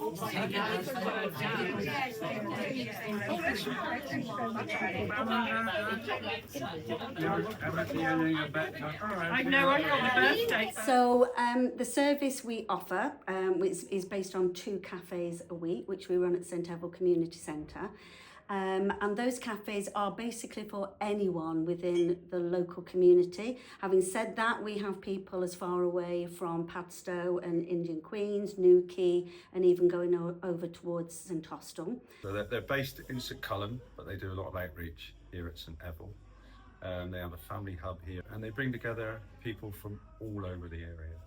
I know, I got my birthday. So the service we offer is based on 2 cafes a week, which we run at St Eval Community Centre. And those cafes are basically for anyone within the local community. Having said that, we have people as far away from Padstow and Indian Queens, Newquay, and even going over towards St Austell. So they're based in St Cullen, but they do a lot of outreach here at St Eval. They have a family hub here, and they bring together people from all over the area.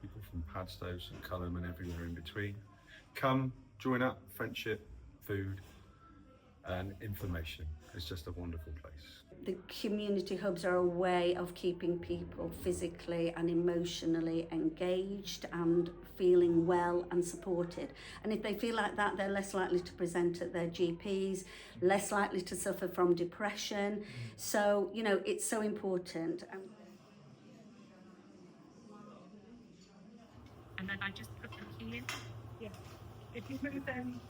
People from Padstow, St Cullen, and everywhere in between. Come, join up, friendship, food, and information. It's just a wonderful place. The community hubs are a way of keeping people physically and emotionally engaged and feeling well and supported. And if they feel like that, they're less likely to present at their GPs, less likely to suffer from depression. So, you know, it's so important. And then I just put the key in. Yeah. If you move them.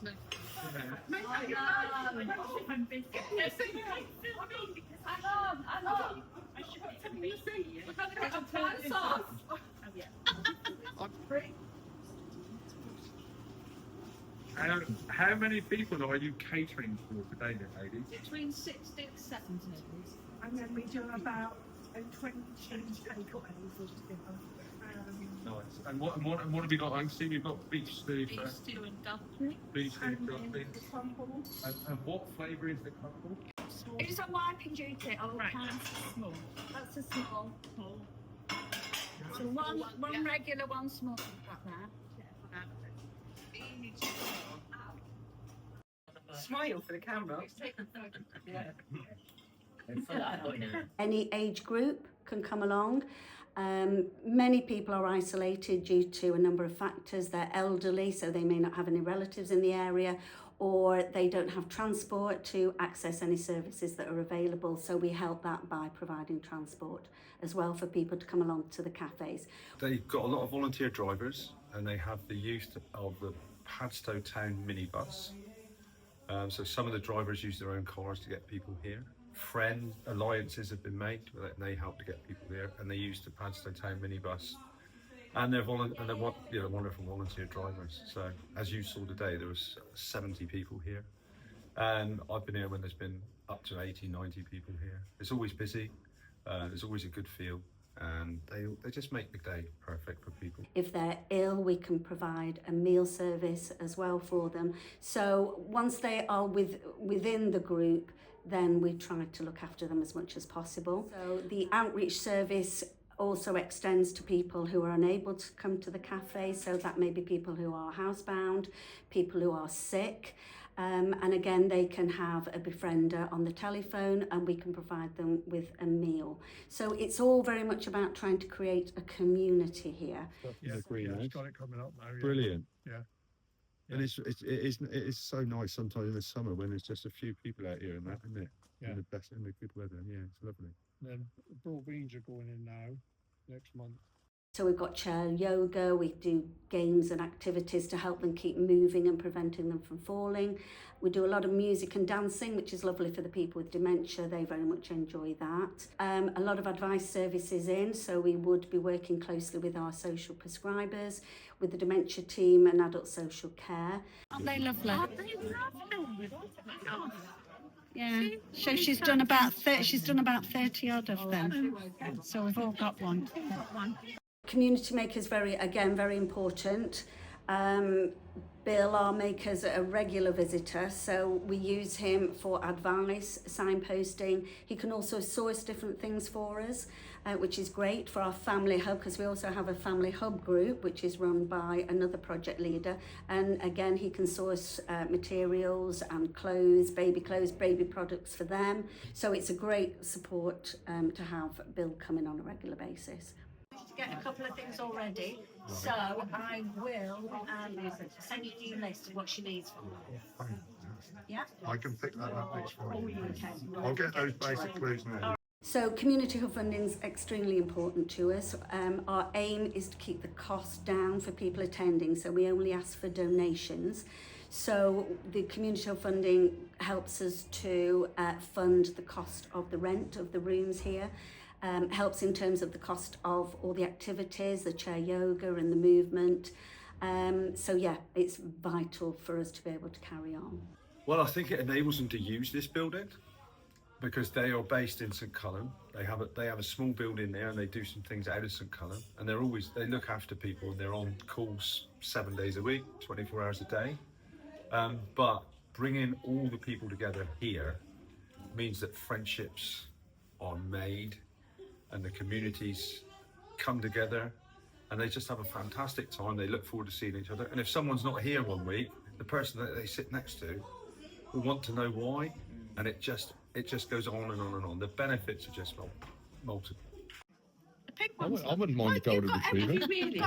I'm busy. Hang on. I should be telling you. We've got to get on sauce. Oh, yeah. I'm free. How many people are you catering for today, then, ladies? Between 60 and 70. And then we do about 20 takeaways altogether. Nice. And what have you got? I can see you've got beef stew. Beef stew and dumpling. Beef stew and dumplings. And what flavour is the crumble? It's a wiping duty. Oh, Right, right. that's small. That's a small. Small. So one regular, one small. Like that. Smile for the camera. Yeah. Any age group can come along. Many people are isolated due to a number of factors. They're elderly, so they may not have any relatives in the area, or they don't have transport to access any services that are available. So we help that by providing transport as well for people to come along to the cafes. They've got a lot of volunteer drivers, and they have the use of the Padstow Town minibus. So some of the drivers use their own cars to get people here. Friend alliances have been made, and they help to get people here, and they use the Padstow Town minibus. And they're wonderful volunteer drivers. So as you saw today, there was 70 people here. And I've been here when there's been up to 80, 90 people here. It's always busy, there's always a good feel, and they just make the day perfect for people. If they're ill, we can provide a meal service as well for them. So once they are within the group, then we try to look after them as much as possible. So the outreach service also extends to people who are unable to come to the cafe. So that may be people who are housebound, people who are sick. And again, they can have a befriender on the telephone, and we can provide them with a meal. So it's all very much about trying to create a community here. Yeah, It's got it coming up now. Yeah. Brilliant. Yeah. And it is so nice sometimes in the summer when there's just a few people out here and that, isn't it? Yeah. In the good weather. Yeah, it's lovely. Then broad beans are going in now next month. So we've got chair yoga, we do games and activities to help them keep moving and preventing them from falling. We do a lot of music and dancing, which is lovely for the people with dementia. They very much enjoy that. A lot of advice services in, so we would be working closely with our social prescribers, with the dementia team and adult social care. Aren't they lovely? Aren't they lovely? Yeah. So she's done about 30 odd of them. So we've all got one. Community makers very important. Bill, our maker's a regular visitor, so we use him for advice, signposting. He can also source different things for us, which is great for our family hub, because we also have a family hub group, which is run by another project leader. And again, he can source materials and clothes, baby products for them. So it's a great support to have Bill coming on a regular basis. Get a couple of things already, so I will send you a new list of what she needs from me. Yeah? I can pick that up next Friday. I'll get those basic clues now. So community hub funding is extremely important to us. Our aim is to keep the cost down for people attending, so we only ask for donations. So the community hub funding helps us to fund the cost of the rent of the rooms here, helps in terms of the cost of all the activities, the chair yoga and the movement. So yeah, it's vital for us to be able to carry on. Well, I think it enables them to use this building because they are based in St Cullen. They have a small building there, and they do some things out of St Cullen, and they look after people, and they're on calls 7 days a week, 24 hours a day. But bringing all the people together here means that friendships are made, and the communities come together, and they just have a fantastic time. They look forward to seeing each other, and if someone's not here one week, the person that they sit next to will want to know why, and it just goes on and on and on. The benefits are just multiple. I wouldn't mind the golden retriever. Really?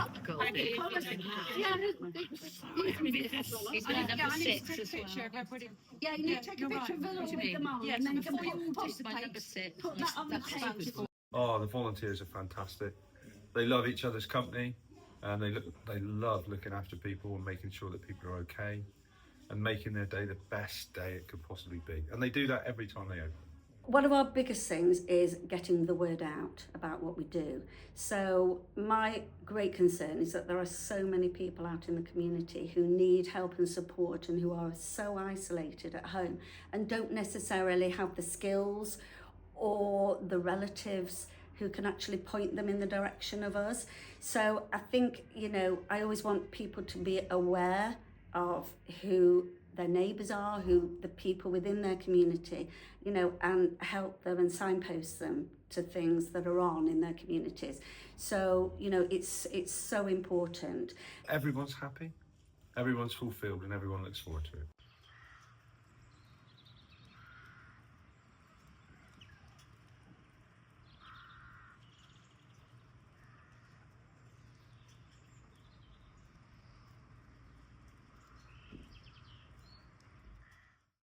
Yeah, you need to take a picture of Villa with them on, and then you can post put that on the page. Oh, the volunteers are fantastic. They love each other's company, and they love looking after people and making sure that people are okay, and making their day the best day it could possibly be. And they do that every time they open. One of our biggest things is getting the word out about what we do. So my great concern is that there are so many people out in the community who need help and support, and who are so isolated at home and don't necessarily have the skills or the relatives who can actually point them in the direction of us. So I think, I always want people to be aware of who their neighbours are, who the people within their community, and help them and signpost them to things that are on in their communities. So, it's so important. Everyone's happy, everyone's fulfilled, and everyone looks forward to it.